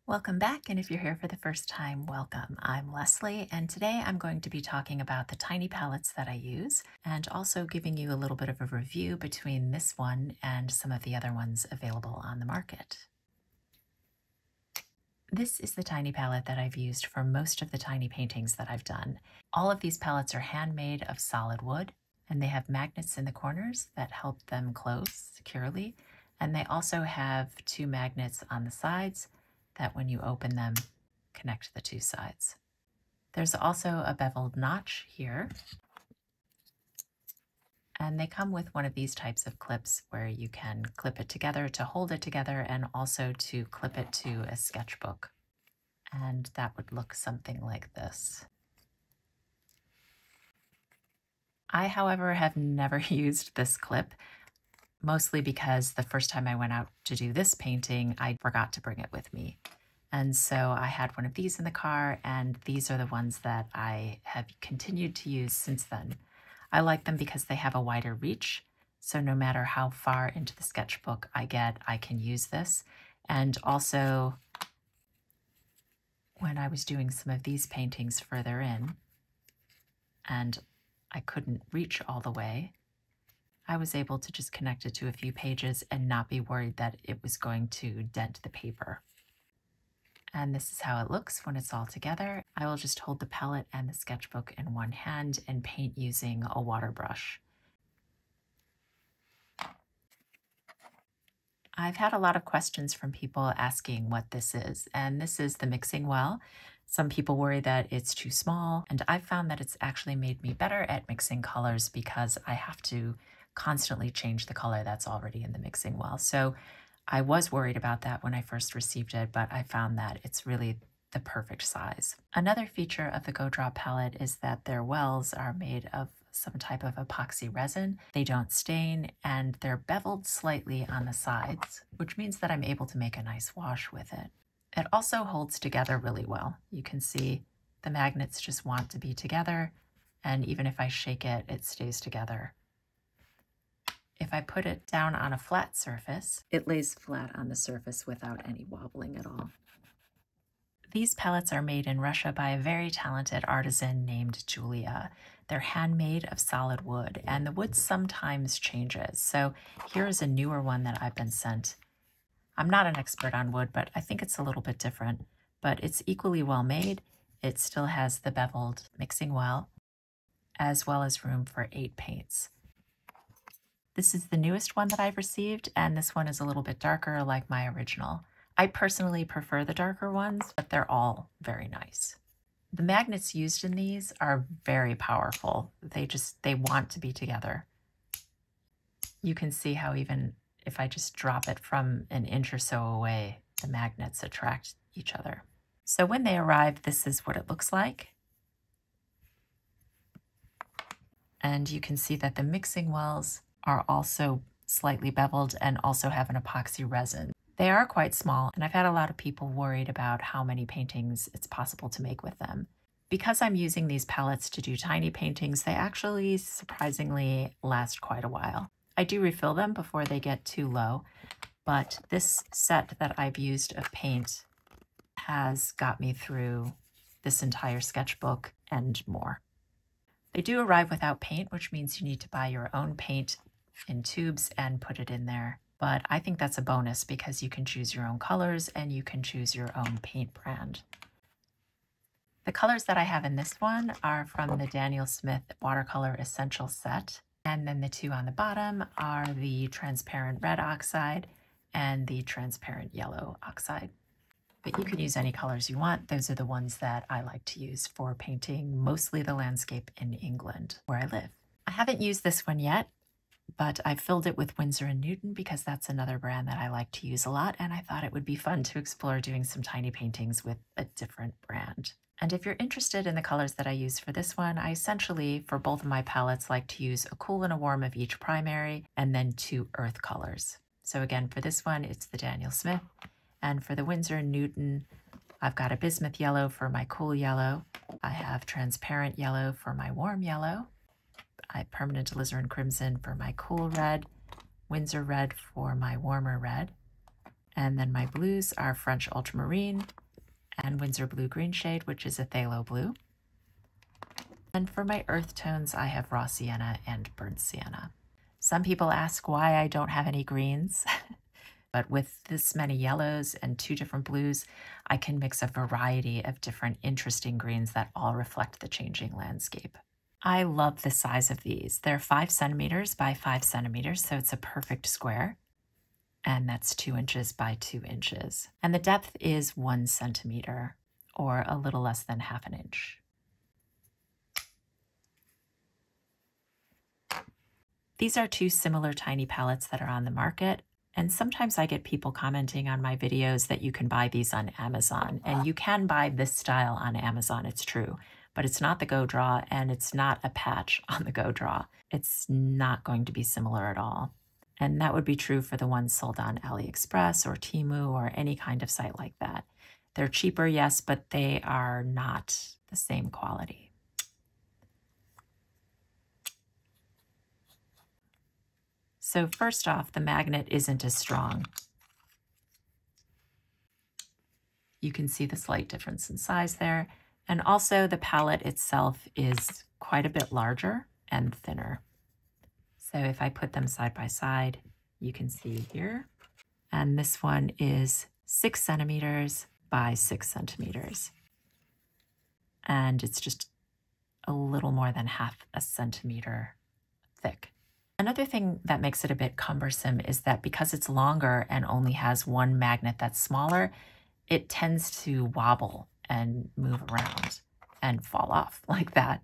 Welcome back, and if you're here for the first time, welcome. I'm Leslie, and today I'm going to be talking about the tiny palettes that I use, and also giving you a little bit of a review between this one and some of the other ones available on the market. This is the tiny palette that I've used for most of the tiny paintings that I've done. All of these palettes are handmade of solid wood, and they have magnets in the corners that help them close securely, and they also have two magnets on the sides that when you open them, connect the two sides. There's also a beveled notch here, and they come with one of these types of clips where you can clip it together to hold it together and also to clip it to a sketchbook. And that would look something like this. I, however, have never used this clip, mostly because the first time I went out to do this painting, I forgot to bring it with me. And so I had one of these in the car, and these are the ones that I have continued to use since then. I like them because they have a wider reach, so no matter how far into the sketchbook I get, I can use this. And also, when I was doing some of these paintings further in, and I couldn't reach all the way, I was able to just connect it to a few pages and not be worried that it was going to dent the paper. And this is how it looks when it's all together. I will just hold the palette and the sketchbook in one hand and paint using a water brush. I've had a lot of questions from people asking what this is, and this is the mixing well. Some people worry that it's too small, and I've found that it's actually made me better at mixing colors because I have to constantly change the color that's already in the mixing well. So I was worried about that when I first received it, but I found that it's really the perfect size. Another feature of the GoDraw palette is that their wells are made of some type of epoxy resin. They don't stain, and they're beveled slightly on the sides, which means that I'm able to make a nice wash with it. It also holds together really well. You can see the magnets just want to be together, and even if I shake it, it stays together. If I put it down on a flat surface, it lays flat on the surface without any wobbling at all. These palettes are made in Russia by a very talented artisan named Julia. They're handmade of solid wood, and the wood sometimes changes. So here is a newer one that I've been sent. I'm not an expert on wood, but I think it's a little bit different, but it's equally well made. It still has the beveled mixing well, as well as room for 8 paints. This is the newest one that I've received, and this one is a little bit darker like my original. I personally prefer the darker ones, but they're all very nice. The magnets used in these are very powerful. They want to be together. You can see how even if I just drop it from an inch or so away, the magnets attract each other. So when they arrive, this is what it looks like. And you can see that the mixing wells are also slightly beveled and also have an epoxy resin. They are quite small, and I've had a lot of people worried about how many paintings it's possible to make with them. Because I'm using these palettes to do tiny paintings, they actually surprisingly last quite a while. I do refill them before they get too low, but this set that I've used of paint has got me through this entire sketchbook and more. They do arrive without paint, which means you need to buy your own paint in tubes and put it in there. But I think that's a bonus because you can choose your own colors and you can choose your own paint brand. The colors that I have in this one are from the Daniel Smith Watercolor Essential Set. And then the two on the bottom are the transparent red oxide and the transparent yellow oxide. But you can use any colors you want. Those are the ones that I like to use for painting mostly the landscape in England, where I live. I haven't used this one yet, but I filled it with Winsor & Newton because that's another brand that I like to use a lot, and I thought it would be fun to explore doing some tiny paintings with a different brand. And if you're interested in the colors that I use for this one, I essentially, for both of my palettes, like to use a cool and a warm of each primary, and then 2 earth colors. So again, for this one, it's the Daniel Smith, and for the Winsor & Newton, I've got a bismuth yellow for my cool yellow. I have transparent yellow for my warm yellow. I have permanent alizarin crimson for my cool red, Winsor red for my warmer red, And then my blues are French Ultramarine and Winsor Blue Green Shade, which is a phthalo blue. And for my earth tones, I have Raw Sienna and Burnt Sienna. Some people ask why I don't have any greens, but with this many yellows and 2 different blues, I can mix a variety of different interesting greens that all reflect the changing landscape. I love the size of these. They're 5 centimeters by 5 centimeters, so it's a perfect square. And that's 2 inches by 2 inches. And the depth is 1 centimeter, or a little less than ½ an inch. These are 2 similar tiny palettes that are on the market. And sometimes I get people commenting on my videos that you can buy these on Amazon. And you can buy this style on Amazon, it's true. But it's not the GoDraw, and it's not a patch on the GoDraw. It's not going to be similar at all. And that would be true for the ones sold on AliExpress or Temu or any kind of site like that. They're cheaper, yes, but they are not the same quality. So first off, the magnet isn't as strong. You can see the slight difference in size there. And also the palette itself is quite a bit larger and thinner. So if I put them side by side, you can see here. And this one is 6 centimeters by 6 centimeters. And it's just a little more than ½ a centimeter thick. Another thing that makes it a bit cumbersome is that because it's longer and only has 1 magnet that's smaller, it tends to wobble and move around and fall off like that.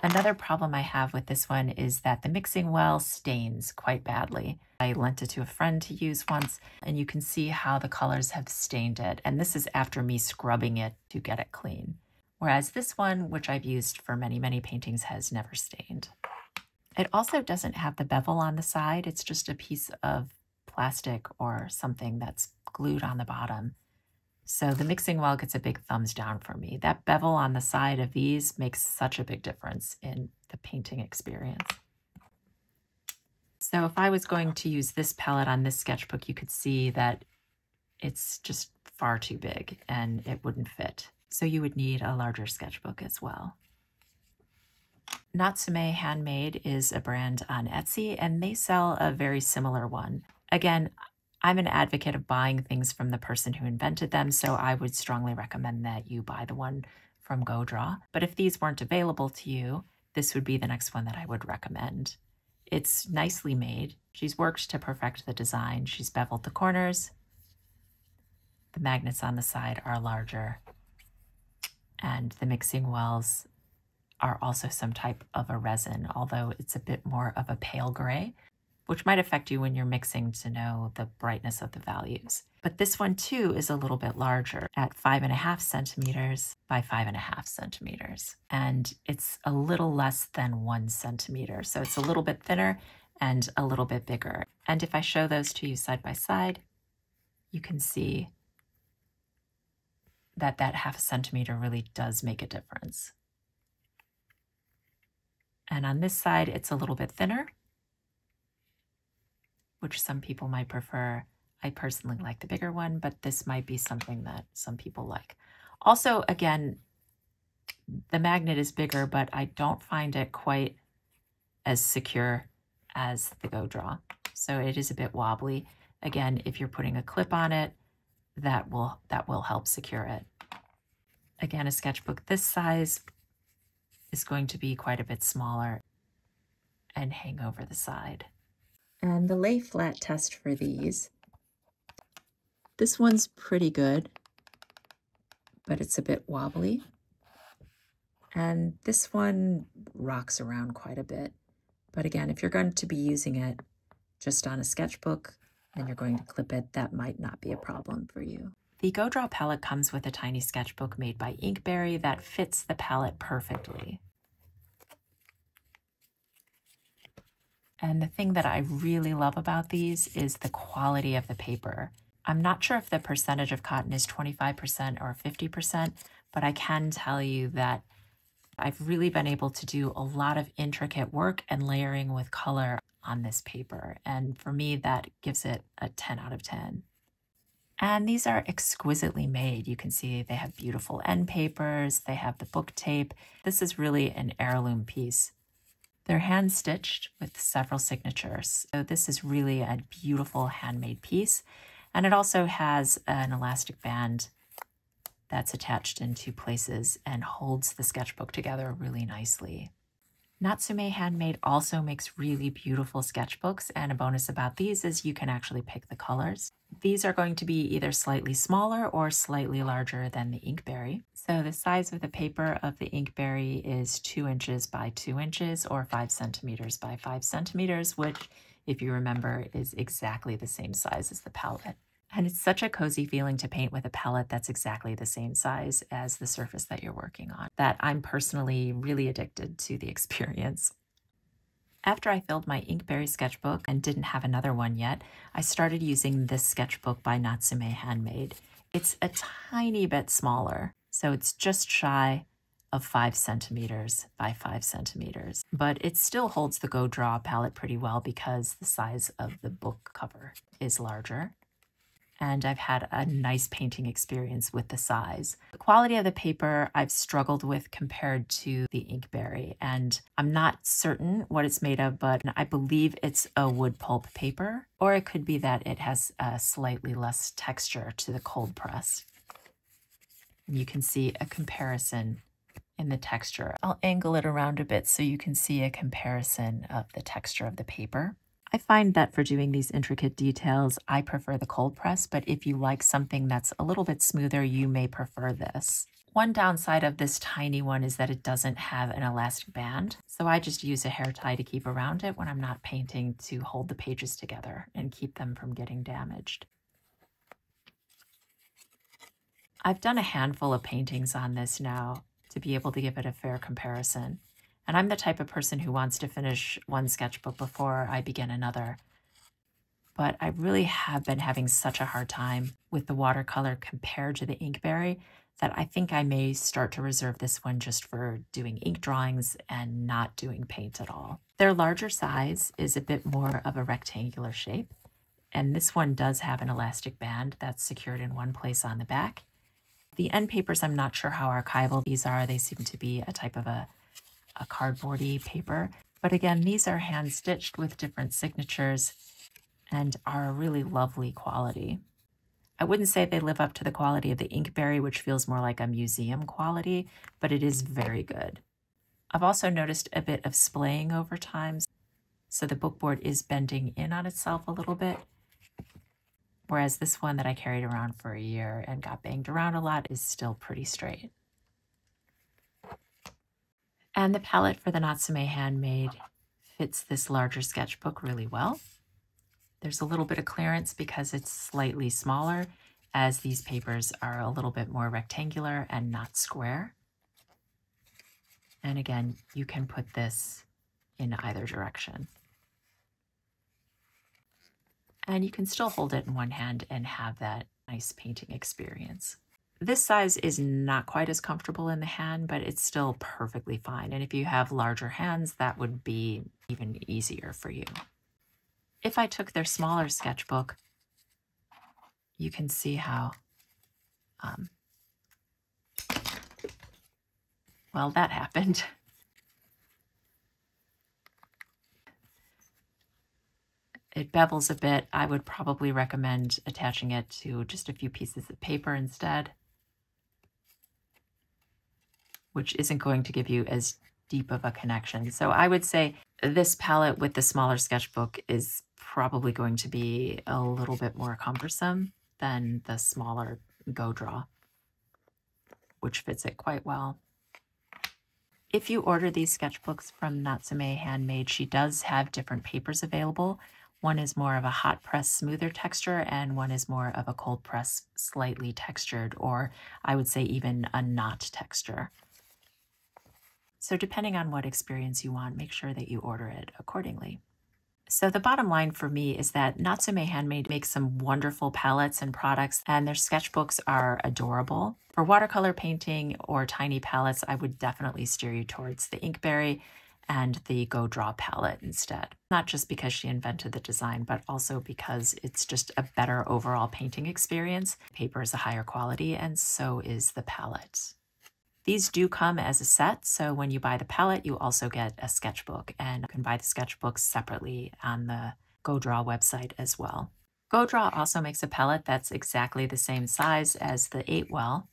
Another problem I have with this one is that the mixing well stains quite badly. I lent it to a friend to use once, and you can see how the colors have stained it. And this is after me scrubbing it to get it clean. Whereas this one, which I've used for many, many paintings, has never stained. It also doesn't have the bevel on the side. It's just a piece of plastic or something that's glued on the bottom. So the mixing well gets a big thumbs down for me. That bevel on the side of these makes such a big difference in the painting experience. So if I was going to use this palette on this sketchbook, you could see that it's just far too big and it wouldn't fit. So you would need a larger sketchbook as well. Natsume Handmade is a brand on Etsy, and they sell a very similar one. Again, I'm an advocate of buying things from the person who invented them, so I would strongly recommend that you buy the one from GoDraw. But if these weren't available to you, this would be the next one that I would recommend. It's nicely made. She's worked to perfect the design. She's beveled the corners. The magnets on the side are larger. And the mixing wells are also some type of a resin, although it's a bit more of a pale gray, which might affect you when you're mixing to know the brightness of the values. But this one too is a little bit larger at 5½ centimeters by 5½ centimeters. And it's a little less than 1 centimeter. So it's a little bit thinner and a little bit bigger. And if I show those to you side by side, you can see that that ½ centimeter really does make a difference. And on this side, it's a little bit thinner, which some people might prefer. I personally like the bigger one, but this might be something that some people like. Also, again, the magnet is bigger, but I don't find it quite as secure as the GoDraw. So it is a bit wobbly. Again, if you're putting a clip on it, that will help secure it. Again, a sketchbook this size is going to be quite a bit smaller and hang over the side. And the lay flat test for these, this one's pretty good, but it's a bit wobbly. And this one rocks around quite a bit. But again, if you're going to be using it just on a sketchbook and you're going to clip it, that might not be a problem for you. The GoDraw palette comes with a tiny sketchbook made by Inkberry that fits the palette perfectly. And the thing that I really love about these is the quality of the paper. I'm not sure if the percentage of cotton is 25% or 50%, but I can tell you that I've really been able to do a lot of intricate work and layering with color on this paper. And for me, that gives it a 10 out of 10. And these are exquisitely made. You can see they have beautiful end papers. They have the book tape. This is really an heirloom piece. They're hand stitched with several signatures. So this is really a beautiful handmade piece. And it also has an elastic band that's attached in two places and holds the sketchbook together really nicely. Natsume Handmade also makes really beautiful sketchbooks, and a bonus about these is you can actually pick the colors. These are going to be either slightly smaller or slightly larger than the Inkberry. So the size of the paper of the Inkberry is 2 inches by 2 inches or 5 centimeters by 5 centimeters, which, if you remember, is exactly the same size as the palette. And it's such a cozy feeling to paint with a palette that's exactly the same size as the surface that you're working on, that I'm personally really addicted to the experience. After I filled my Inkberry sketchbook and didn't have another one yet, I started using this sketchbook by Natsume Handmade. It's a tiny bit smaller, so it's just shy of 5 centimeters by 5 centimeters, but it still holds the GoDraw palette pretty well because the size of the book cover is larger. And I've had a nice painting experience with the size. The quality of the paper I've struggled with compared to the Inkberry, and I'm not certain what it's made of, but I believe it's a wood pulp paper, or it could be that it has a slightly less texture to the cold press. You can see a comparison in the texture. I'll angle it around a bit so you can see a comparison of the texture of the paper. I find that for doing these intricate details, I prefer the cold press, but if you like something that's a little bit smoother, you may prefer this. One downside of this tiny one is that it doesn't have an elastic band, so I just use a hair tie to keep around it when I'm not painting to hold the pages together and keep them from getting damaged. I've done a handful of paintings on this now to be able to give it a fair comparison. And I'm the type of person who wants to finish one sketchbook before I begin another. But I really have been having such a hard time with the watercolor compared to the Inkberry that I think I may start to reserve this one just for doing ink drawings and not doing paint at all. Their larger size is a bit more of a rectangular shape, and this one does have an elastic band that's secured in one place on the back. The end papers, I'm not sure how archival these are. They seem to be a type of a cardboardy paper. But again, these are hand stitched with different signatures and are a really lovely quality. I wouldn't say they live up to the quality of the Inkberry, which feels more like a museum quality, but it is very good. I've also noticed a bit of splaying over time, so the bookboard is bending in on itself a little bit, whereas this one that I carried around for a year and got banged around a lot is still pretty straight. And the palette for the Natsume Handmade fits this larger sketchbook really well. There's a little bit of clearance because it's slightly smaller, as these papers are a little bit more rectangular and not square. And again, you can put this in either direction. And you can still hold it in one hand and have that nice painting experience. This size is not quite as comfortable in the hand, but it's still perfectly fine. And if you have larger hands, that would be even easier for you. If I took their smaller sketchbook, you can see how, well, that happened. It bevels a bit. I would probably recommend attaching it to just a few pieces of paper instead, which isn't going to give you as deep of a connection. So I would say this palette with the smaller sketchbook is probably going to be a little bit more cumbersome than the smaller GoDraw, which fits it quite well. If you order these sketchbooks from Natsume Handmade, she does have different papers available. One is more of a hot press, smoother texture, and one is more of a cold press, slightly textured, or I would say even a knot texture. So depending on what experience you want, make sure that you order it accordingly. So the bottom line for me is that Natsume Handmade makes some wonderful palettes and products, and their sketchbooks are adorable. For watercolor painting or tiny palettes, I would definitely steer you towards the Inkberry, and the GoDraw palette instead. Not just because she invented the design, but also because it's just a better overall painting experience. Paper is a higher quality, and so is the palette. These do come as a set, so when you buy the palette, you also get a sketchbook, and you can buy the sketchbooks separately on the GoDraw website as well. GoDraw also makes a palette that's exactly the same size as the 8-well,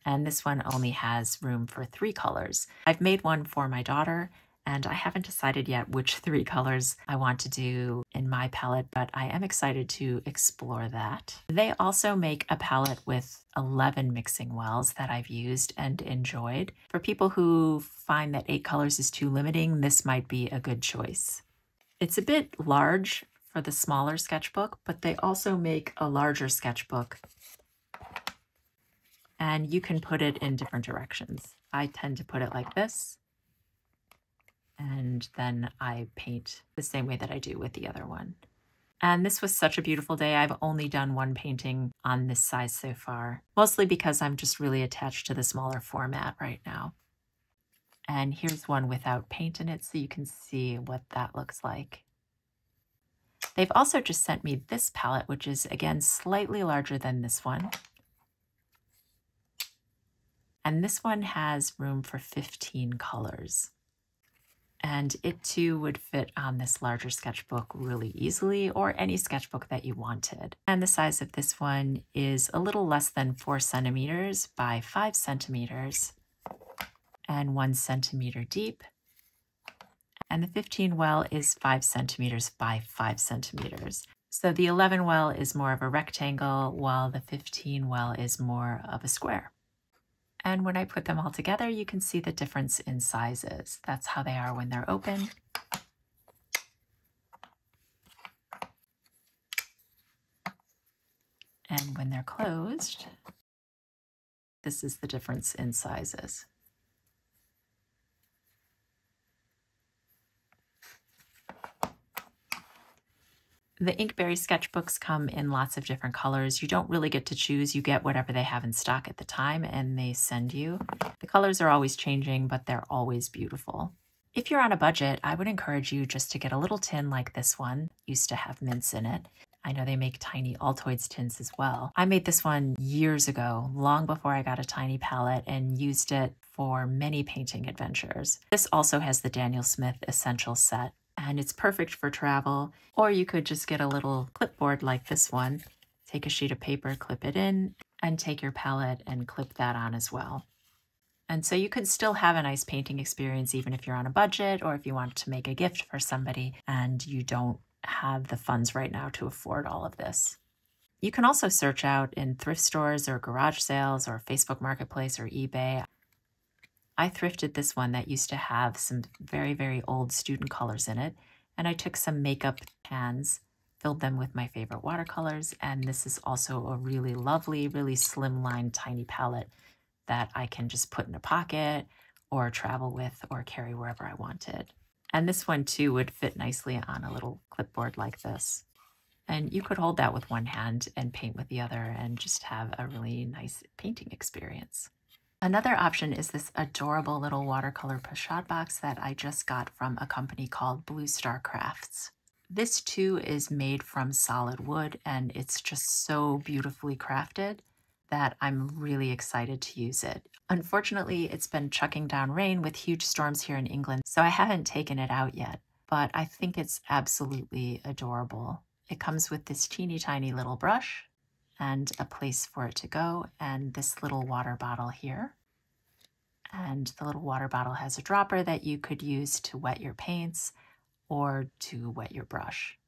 and this one only has room for 3 colors. I've made one for my daughter, and I haven't decided yet which 3 colors I want to do in my palette, but I am excited to explore that. They also make a palette with 11 mixing wells that I've used and enjoyed. For people who find that 8 colors is too limiting, this might be a good choice. It's a bit large for the smaller sketchbook, but they also make a larger sketchbook, and you can put it in different directions. I tend to put it like this, and then I paint the same way that I do with the other one. And this was such a beautiful day. I've only done one painting on this size so far, mostly because I'm just really attached to the smaller format right now. And here's one without paint in it, so you can see what that looks like. They've also just sent me this palette, which is again slightly larger than this one. And this one has room for 15 colors. And it too would fit on this larger sketchbook really easily, or any sketchbook that you wanted. And the size of this one is a little less than 4 centimeters by 5 centimeters and 1 centimeter deep. And the 15 well is 5 centimeters by 5 centimeters. So the 11 well is more of a rectangle, while the 15 well is more of a square. And when I put them all together, you can see the difference in sizes. That's how they are when they're open. And when they're closed, this is the difference in sizes. The Inkberry sketchbooks come in lots of different colors. You don't really get to choose. You get whatever they have in stock at the time and they send you. The colors are always changing, but they're always beautiful. If you're on a budget, I would encourage you just to get a little tin like this one. Used to have mints in it. I know they make tiny Altoids tins as well. I made this one years ago, long before I got a tiny palette, and used it for many painting adventures. This also has the Daniel Smith Essential set, and it's perfect for travel. Or you could just get a little clipboard like this one, take a sheet of paper, clip it in, and take your palette and clip that on as well. And so you could still have a nice painting experience even if you're on a budget, or if you want to make a gift for somebody and you don't have the funds right now to afford all of this. You can also search out in thrift stores or garage sales or Facebook Marketplace or eBay. I thrifted this one that used to have some very, very old student colors in it, and I took some makeup pans, filled them with my favorite watercolors, and this is also a really lovely, really slimline tiny palette that I can just put in a pocket or travel with or carry wherever I wanted. And this one too would fit nicely on a little clipboard like this. And you could hold that with one hand and paint with the other and just have a really nice painting experience. Another option is this adorable little watercolor pochette box that I just got from a company called Blue Star Crafts. This too is made from solid wood, and it's just so beautifully crafted that I'm really excited to use it. Unfortunately, it's been chucking down rain with huge storms here in England, so I haven't taken it out yet, but I think it's absolutely adorable. It comes with this teeny tiny little brush and a place for it to go, and this little water bottle here. And the little water bottle has a dropper that you could use to wet your paints or to wet your brush.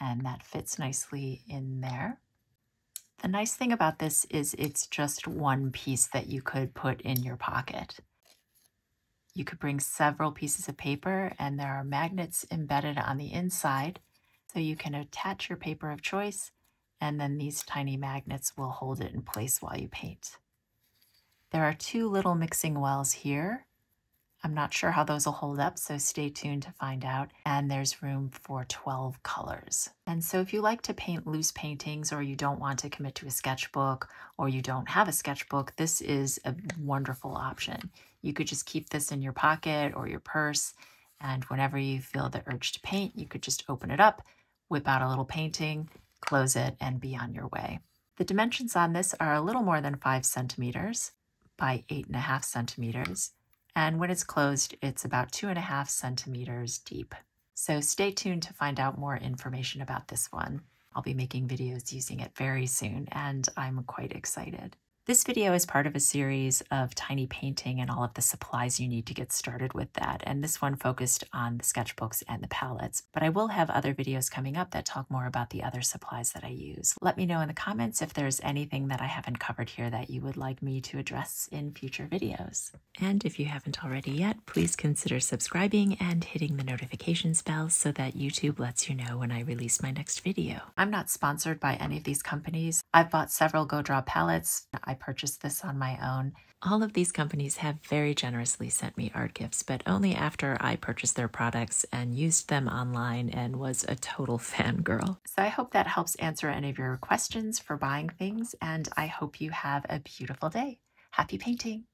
And that fits nicely in there. The nice thing about this is it's just one piece that you could put in your pocket. You could bring several pieces of paper, and there are magnets embedded on the inside, so you can attach your paper of choice, and then these tiny magnets will hold it in place while you paint. There are 2 little mixing wells here, I'm not sure how those will hold up, so stay tuned to find out. And there's room for 12 colors. And so if you like to paint loose paintings, or you don't want to commit to a sketchbook, or you don't have a sketchbook, this is a wonderful option. You could just keep this in your pocket or your purse, and whenever you feel the urge to paint, you could just open it up, whip out a little painting, close it, and be on your way. The dimensions on this are a little more than 5 centimeters by 8.5 centimeters. And when it's closed, it's about 2.5 centimeters deep. So stay tuned to find out more information about this one. I'll be making videos using it very soon, and I'm quite excited. This video is part of a series of tiny painting and all of the supplies you need to get started with that. And this one focused on the sketchbooks and the palettes, but I will have other videos coming up that talk more about the other supplies that I use. Let me know in the comments if there's anything that I haven't covered here that you would like me to address in future videos. And if you haven't already yet, please consider subscribing and hitting the notifications bell so that YouTube lets you know when I release my next video. I'm not sponsored by any of these companies. I've bought several GoDraw palettes. I purchased this on my own. All of these companies have very generously sent me art gifts, but only after I purchased their products and used them online and was a total fangirl. So I hope that helps answer any of your questions for buying things, and I hope you have a beautiful day. Happy painting!